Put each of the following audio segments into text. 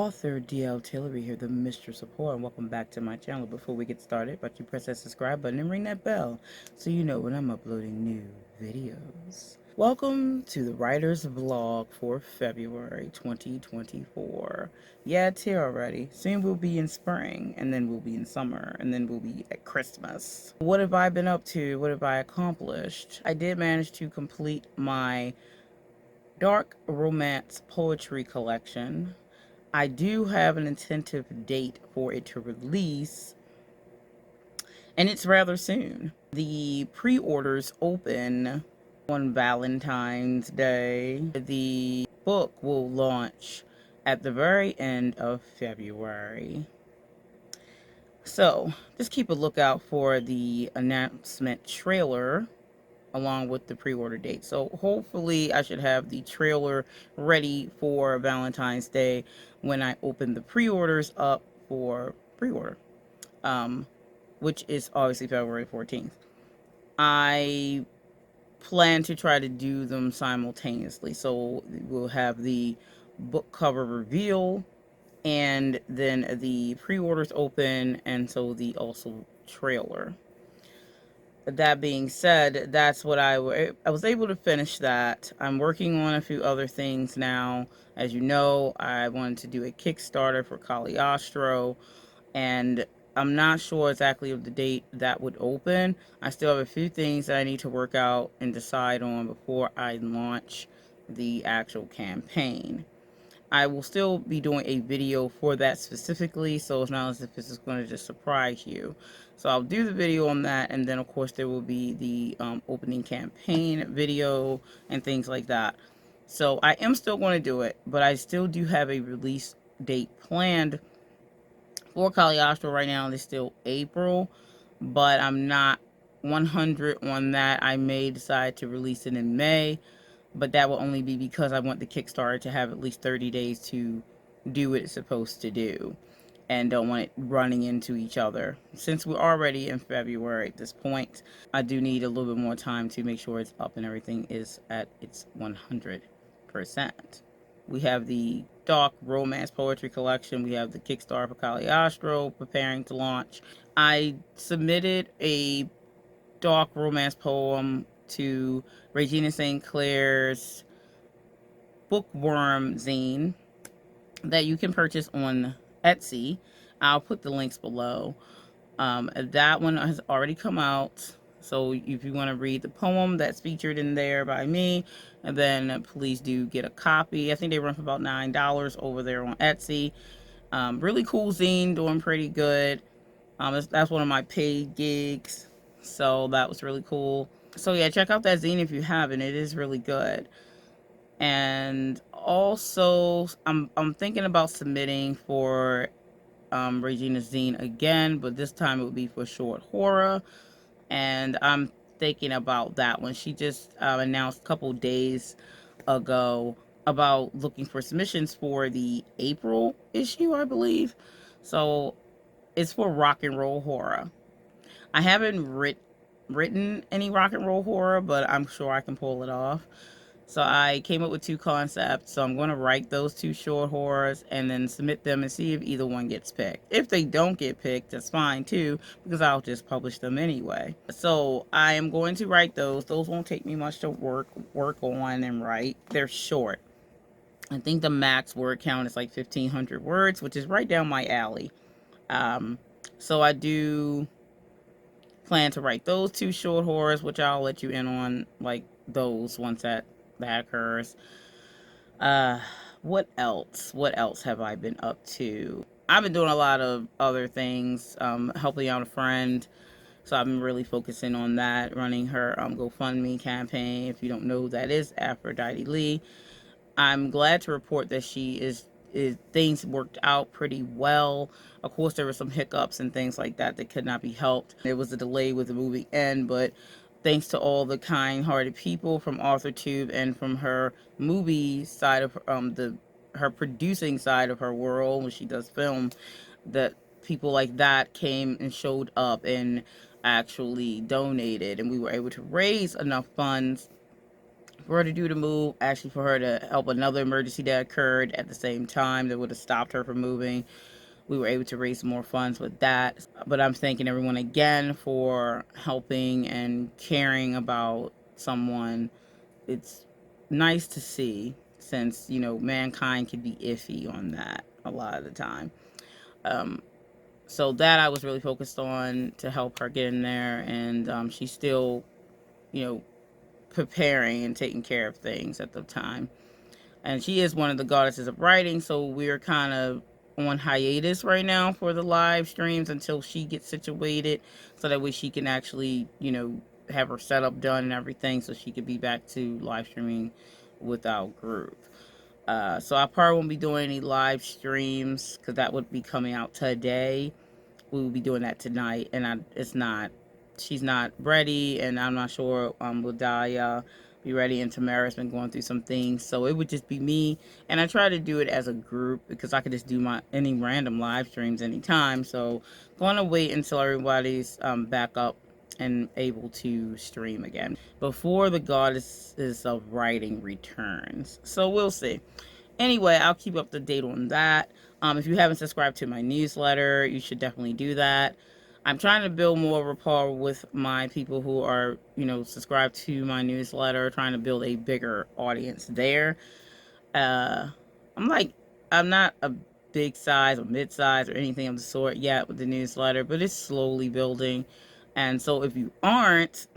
author DL Tillery here, the Mistress of Horror, and welcome back to my channel. Before we get started, but you press that subscribe button and ring that bell so you know when I'm uploading new videos. Welcome to the writer's vlog for February 2024. Yeah, it's here already. Soon we'll be in spring, and then we'll be in summer, and then we'll be at Christmas. What have I been up to? What have I accomplished? I did manage to complete my dark romance poetry collection. I do have an tentative date for it to release, and it's rather soon. The pre-orders open on Valentine's Day. The book will launch at the very end of February. So just keep a lookout for the announcement trailer along with the pre-order date. So hopefully I should have the trailer ready for Valentine's Day when I open the pre-orders up for pre-order, which is obviously February 14th. I plan to try to do them simultaneously. So we'll have the book cover reveal and then the pre-orders open, and so the also trailer. That being said, that's what I was able to finish that. I'm working on a few other things now. As you know, I wanted to do a Kickstarter for Caliostro, and I'm not sure exactly of the date that would open. I still have a few things that I need to work out and decide on before I launch the actual campaign. I will still be doing a video for that specifically, so it's not as if this is going to just surprise you. So I'll do the video on that, and then of course there will be the opening campaign video and things like that. So I am still going to do it, but I still do have a release date planned for Caliostro. Right now it's still April, but I'm not 100 on that. I may decide to release it in May, but that will only be because I want the Kickstarter to have at least 30 days to do what it's supposed to do, and don't want it running into each other. Since we're already in February at this point, I do need a little bit more time to make sure it's up and everything is at its 100%. We have the dark romance poetry collection. We have the Kickstarter for Caliostro preparing to launch. I submitted a dark romance poem to Regina St. Clair's Bookworm zine that you can purchase on Etsy. I'll put the links below. That one has already come out, so if you want to read the poem that's featured in there by me, and then please do get a copy. I think they run for about $9 over there on Etsy. Really cool zine, doing pretty good. That's one of my paid gigs, so that was really cool. So yeah, check out that zine if you haven't. It is really good. And also, I'm thinking about submitting for Regina's zine again, but this time it would be for short horror. And I'm thinking about that one. She just announced a couple days ago about looking for submissions for the April issue, I believe. So it's for rock and roll horror. I haven't written any rock and roll horror, but I'm sure I can pull it off. So I came up with two concepts. So I'm going to write those two short horrors and then submit them and see if either one gets picked. If they don't get picked, that's fine too, because I'll just publish them anyway. So I am going to write those. Those won't take me much to work on and write. They're short. I think the max word count is like 1,500 words, which is right down my alley. So I do plan to write those two short horrors, which I'll let you in on, like, those once that occurs. What else have I been up to? I've been doing a lot of other things, helping out a friend, so I've been really focusing on that, running her GoFundMe campaign. If you don't know who that is, Aphrodite Lee. I'm glad to report that she is things worked out pretty well. Of course, there were some hiccups and things like that that could not be helped. There was a delay with the movie end, but thanks to all the kind-hearted people from AuthorTube and from her movie side of her producing side of her world, when she does film, that people like that came and showed up and actually donated, and we were able to raise enough funds for her to do the move, actually for her to help another emergency that occurred at the same time that would have stopped her from moving. We were able to raise more funds with that. But I'm thanking everyone again for helping and caring about someone. It's nice to see, since, you know, mankind can be iffy on that a lot of the time. Um, so that I was really focused on to help her get in there, and she's still, you know, preparing and taking care of things at the time. And she is one of the goddesses of writing, so we're kind of on hiatus right now for the live streams until she gets situated, so that way she can actually, you know, have her setup done and everything, so she could be back to live streaming without group. So I probably won't be doing any live streams because that would be coming out today. We will be doing that tonight, and she's not ready, and I'm not sure will Dahlia be ready, and Tamara's been going through some things, so it would just be me. And I try to do it as a group because I could just do my any random live streams anytime. So going to wait until everybody's back up and able to stream again before the goddesses of writing returns. So we'll see. Anyway, I'll keep up to date on that. If you haven't subscribed to my newsletter, you should definitely do that. I'm trying to build more rapport with my people who are, you know, subscribed to my newsletter, trying to build a bigger audience there. Uh, I'm like, I'm not a big size or mid size or anything of the sort yet with the newsletter, but it's slowly building. And so if you aren't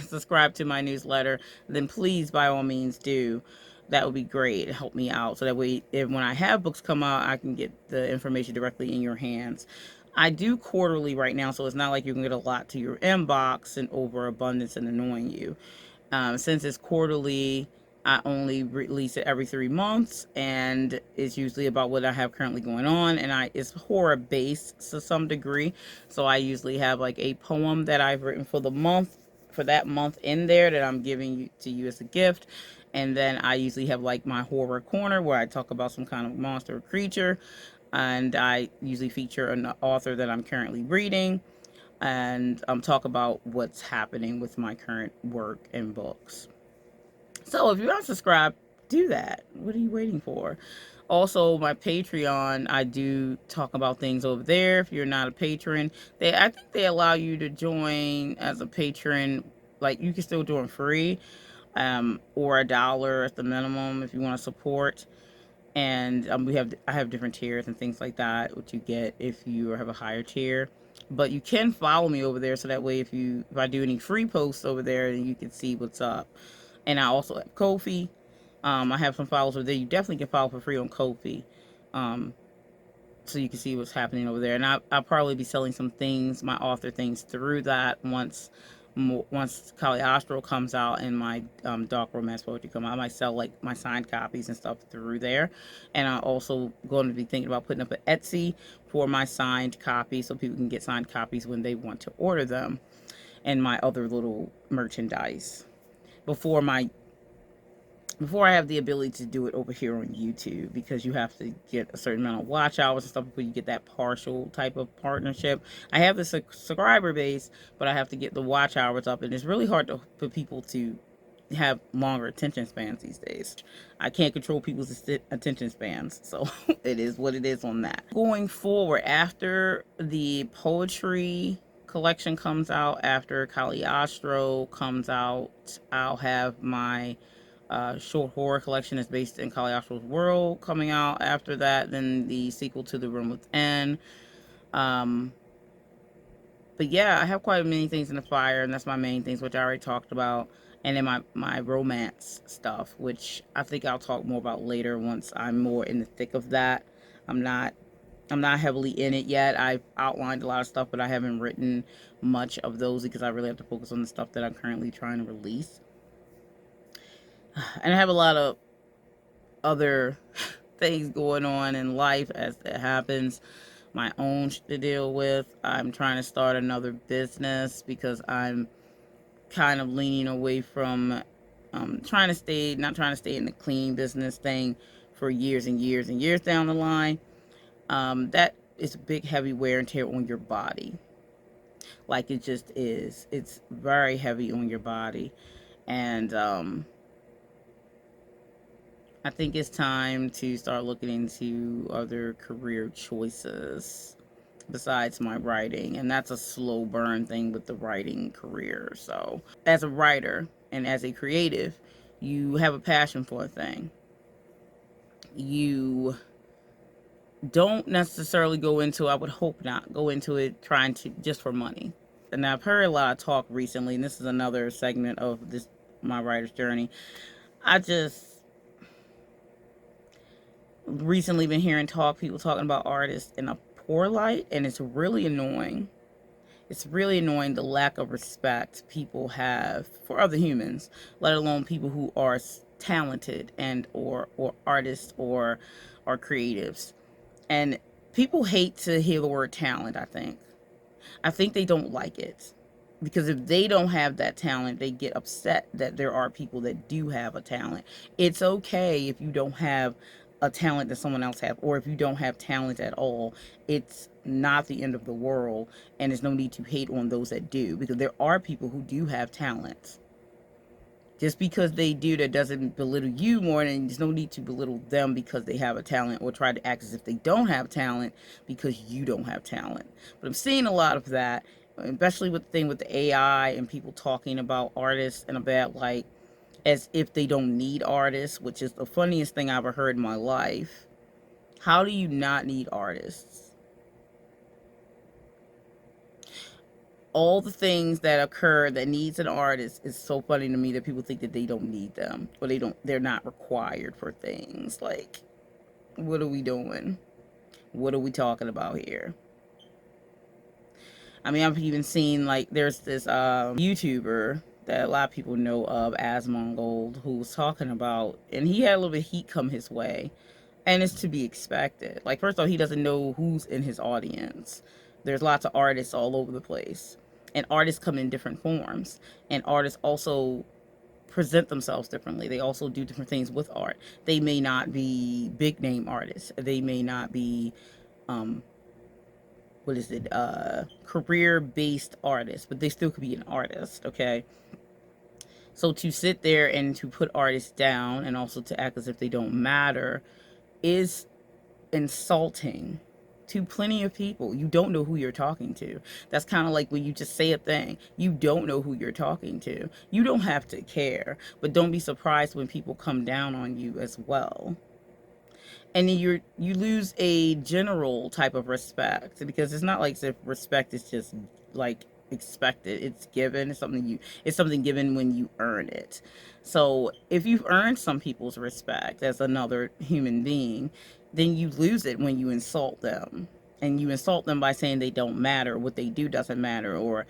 subscribed to my newsletter, then please, by all means, do. That would be great. Help me out. So that way, if when I have books come out, I can get the information directly in your hands. I do quarterly right now, so it's not like you can get a lot to your inbox and overabundance and annoying you. Since it's quarterly, I only release it every 3 months, and it's usually about what I have currently going on. And it's horror based to some degree, so I usually have like a poem that I've written for the month, for that month in there, that I'm giving to you as a gift. And then I usually have like my horror corner where I talk about some kind of monster or creature, and I usually feature an author that I'm currently reading, and talk about what's happening with my current work and books. So if you're not subscribed, do that. What are you waiting for? Also, my Patreon, I do talk about things over there. If you're not a patron, I think they allow you to join as a patron. Like, you can still join free, or $1 at the minimum if you want to support. And I have different tiers and things like that, what you get if you have a higher tier. But you can follow me over there, so that way if I do any free posts over there, then you can see what's up. And I also have Ko-fi. I have some files over there. You definitely can file for free on Ko-fi, so you can see what's happening over there. And I'll probably be selling some things, my author things, through that once Caliostro comes out and my dark romance poetry come out. I might sell like my signed copies and stuff through there. And I'm also going to be thinking about putting up an Etsy for my signed copies, so people can get signed copies when they want to order them, and my other little merchandise before I have the ability to do it over here on YouTube, because you have to get a certain amount of watch hours and stuff before you get that partial type of partnership. I have the subscriber base, but I have to get the watch hours up, and it's really hard for people to have longer attention spans these days. I can't control people's attention spans, so it is what it is on that. Going forward, after the poetry collection comes out, after Caliostro comes out, I'll have my short horror collection is based in Caliostro's world coming out after that. Then the sequel to The Room Within. Um, but yeah, I have quite many things in the fire, and that's my main things, which I already talked about. And then my romance stuff, which I think I'll talk more about later once I'm more in the thick of that. I'm not heavily in it yet. I've outlined a lot of stuff, but I haven't written much of those because I really have to focus on the stuff that I'm currently trying to release. And I have a lot of other things going on in life as that happens, my own to deal with. I'm trying to start another business because I'm kind of leaning away from not trying to stay in the clean business thing for years and years and years down the line. That is a big heavy wear and tear on your body. Like, it just is. It's very heavy on your body. And I think it's time to start looking into other career choices besides my writing. And that's a slow burn thing with the writing career. So, as a writer and as a creative, you have a passion for a thing. You don't necessarily go into, I would hope not, go into it trying to just for money. And I've heard a lot of talk recently, and this is another segment of this my writer's journey. I just recently been hearing people talking about artists in a poor light, and it's really annoying. It's really annoying the lack of respect people have for other humans, let alone people who are talented and or artists or creatives. And people hate to hear the word talent, I think they don't like it. Because if they don't have that talent, they get upset that there are people that do have a talent. It's okay if you don't have a talent that someone else has, or if you don't have talent at all. It's not the end of the world, and there's no need to hate on those that do, because there are people who do have talents. Just because they do, that doesn't belittle you more, and there's no need to belittle them because they have a talent, or try to act as if they don't have talent because you don't have talent. But I'm seeing a lot of that, especially with the thing with the AI and people talking about artists in a bad light, as if they don't need artists, which is the funniest thing I've ever heard in my life. How do you not need artists? All the things that occur that needs an artist is so funny to me that people think that they don't need them, or they're not required for things. Like, what are we doing? What are we talking about here? I mean, I've even seen, like, there's this YouTuber that a lot of people know of, Asmongold, who was talking about, and he had a little bit of heat come his way, and it's to be expected. Like, first of all, he doesn't know who's in his audience. There's lots of artists all over the place, and artists come in different forms, and artists also present themselves differently. They also do different things with art. They may not be big name artists. They may not be um, what is it, career based artists, but they still could be an artist. Okay, so to sit there and to put artists down and also to act as if they don't matter is insulting to plenty of people. You don't know who you're talking to. That's kind of like when you just say a thing, you don't know who you're talking to. You don't have to care, but don't be surprised when people come down on you as well. And then you lose a general type of respect, because it's not like if respect is just like expected. It's given. It's something given when you earn it. So if you've earned some people's respect as another human being, then you lose it when you insult them. And you insult them by saying they don't matter, what they do doesn't matter, or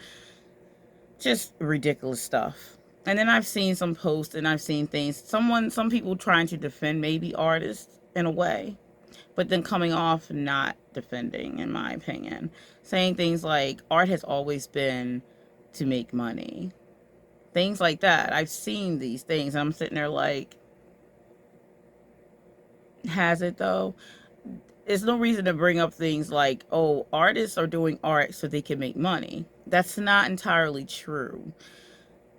just ridiculous stuff. And then I've seen some posts, and I've seen things, some people trying to defend maybe artists in a way, but then coming off not defending, in my opinion, saying things like art has always been to make money, things like that. I've seen these things, and I'm sitting there like, has it though? There's no reason to bring up things like, oh, artists are doing art so they can make money. That's not entirely true.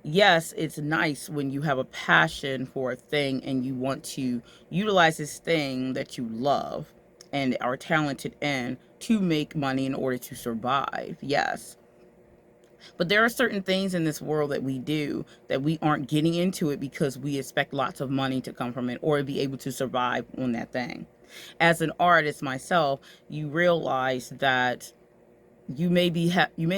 Yes, it's nice when you have a passion for a thing and you want to utilize this thing that you love and are talented in to make money in order to survive. Yes. But there are certain things in this world that we do that we aren't getting into it because we expect lots of money to come from it or be able to survive on that thing. As an artist myself, you realize that you may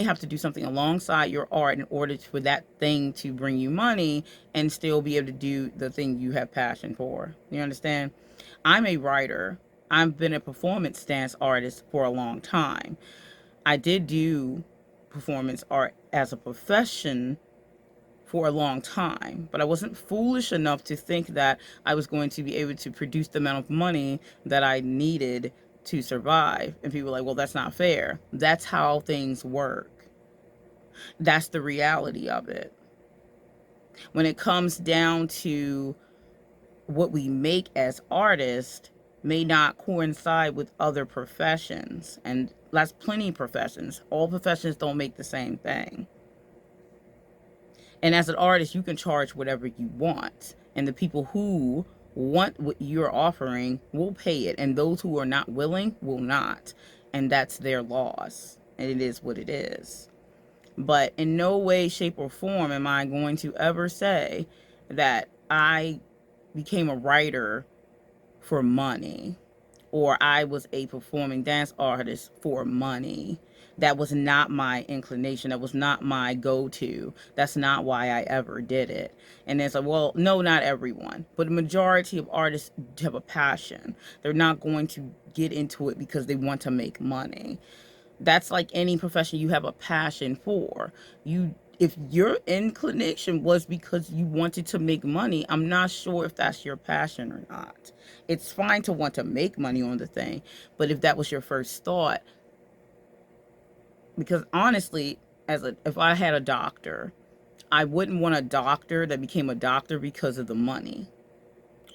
have to do something alongside your art in order for that thing to bring you money and still be able to do the thing you have passion for. You understand? I'm a writer. I've been a performance dance artist for a long time. I did do performance art as a profession for a long time, but I wasn't foolish enough to think that I was going to be able to produce the amount of money that I needed to survive. And people were like, well, that's not fair. That's how things work. That's the reality of it. When it comes down to what we make as artists, may not coincide with other professions. And that's plenty of professions. All professions don't make the same thing. And as an artist, you can charge whatever you want. And the people who want what you're offering will pay it, and those who are not willing will not, and that's their loss, and it is what it is. But in no way, shape, or form am I going to ever say that I became a writer for money, or I was a performing dance artist for money. That was not my inclination. That was not my go-to. That's not why I ever did it. And it's like, well, no, not everyone, but the majority of artists have a passion. They're not going to get into it because they want to make money. That's like any profession you have a passion for. You, if your inclination was because you wanted to make money, I'm not sure if that's your passion or not. It's fine to want to make money on the thing, but if that was your first thought, because honestly, if I had a doctor, I wouldn't want a doctor that became a doctor because of the money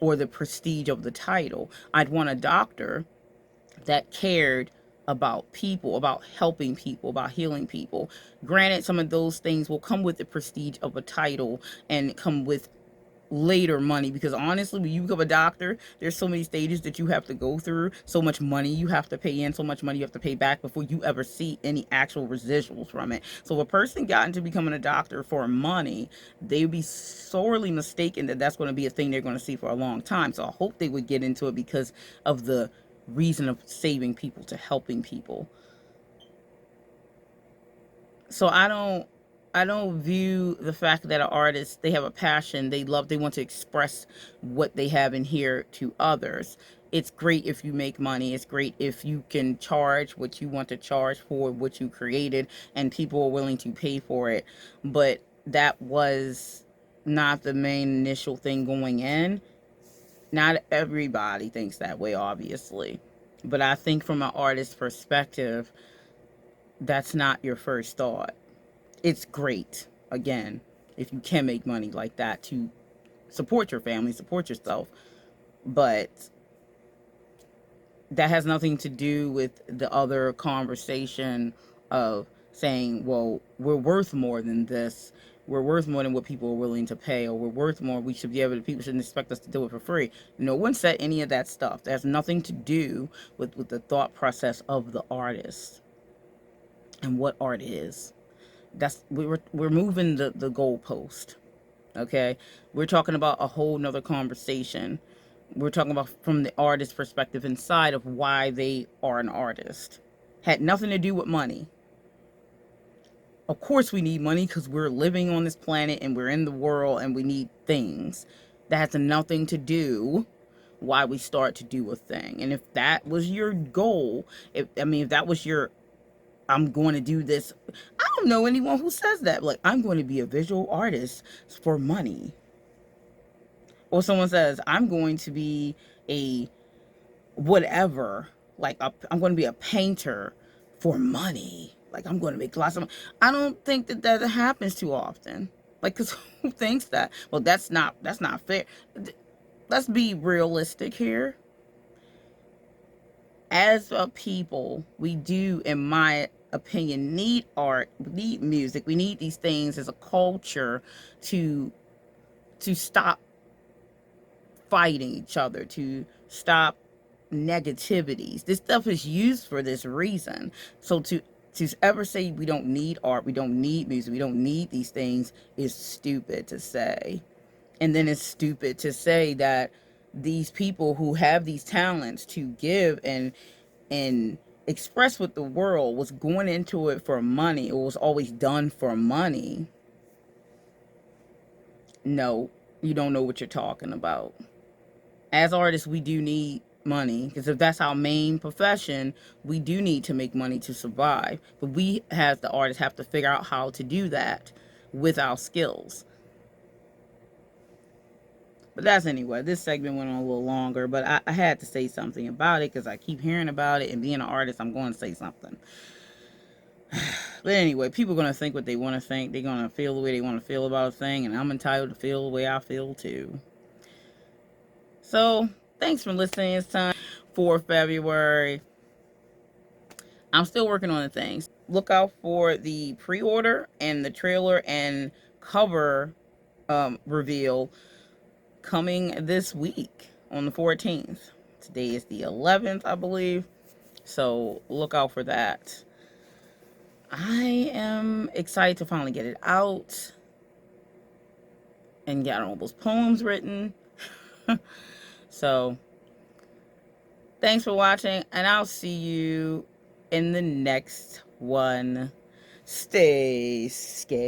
or the prestige of the title. I'd want a doctor that cared about people, about helping people, about healing people. Granted, some of those things will come with the prestige of a title and come with later money, because honestly, when you become a doctor, there's so many stages that you have to go through, so much money you have to pay in, so much money you have to pay back before you ever see any actual residuals from it. So if a person got into becoming a doctor for money, they would be sorely mistaken that that's going to be a thing they're going to see for a long time. So I hope they would get into it because of the reason of saving people, to helping people. So I don't view the fact that an artist, they have a passion, they love, they want to express what they have in here to others. It's great if you make money. It's great if you can charge what you want to charge for what you created and people are willing to pay for it. But that was not the main initial thing going in. Not everybody thinks that way, obviously. But I think from an artist's perspective, that's not your first thought. It's great, again, if you can make money like that to support your family, support yourself. But that has nothing to do with the other conversation of saying, well, we're worth more than this. We're worth more than what people are willing to pay, or we're worth more. We should be able to, people shouldn't expect us to do it for free. No one said any of that stuff. That has nothing to do with the thought process of the artist and what art is. We're moving the goalpost. Okay, we're talking about a whole nother conversation. We're talking about from the artist's perspective inside of why they are an artist. Had nothing to do with money. Of course we need money because we're living on this planet and we're in the world and we need things. That has nothing to do why we start to do a thing. And if that was your goal, if that was your, I'm going to do this. I don't know anyone who says that. Like, I'm going to be a visual artist for money. Or someone says, I'm going to be a whatever. Like, I'm going to be a painter for money. Like, I'm going to make lots of money. I don't think that happens too often. Like, because who thinks that? Well, that's not fair. Let's be realistic here. As a people, we do, in my opinion, need art, we need music, we need these things as a culture to stop fighting each other, to stop negativities. This stuff is used for this reason. So to ever say we don't need art, we don't need music, we don't need these things is stupid to say. And then it's stupid to say that these people who have these talents to give and express with the world was going into it for money, or was always done for money. No, you don't know what you're talking about. As artists, we do need money, because if that's our main profession, we do need to make money to survive. But we, as the artists, have to figure out how to do that with our skills. But that's, anyway, this segment went on a little longer, but I had to say something about it because I keep hearing about it, and being an artist, I'm going to say something. But anyway, people are going to think what they want to think. They're going to feel the way they want to feel about a thing, and I'm entitled to feel the way I feel too. So, thanks for listening. It's time for February. I'm still working on the things. Look out for the pre-order and the trailer and cover reveal coming this week on the 14th. Today is the 11th, I believe. So look out for that. I am excited to finally get it out and get all those poems written. So thanks for watching, and I'll see you in the next one. Stay scared.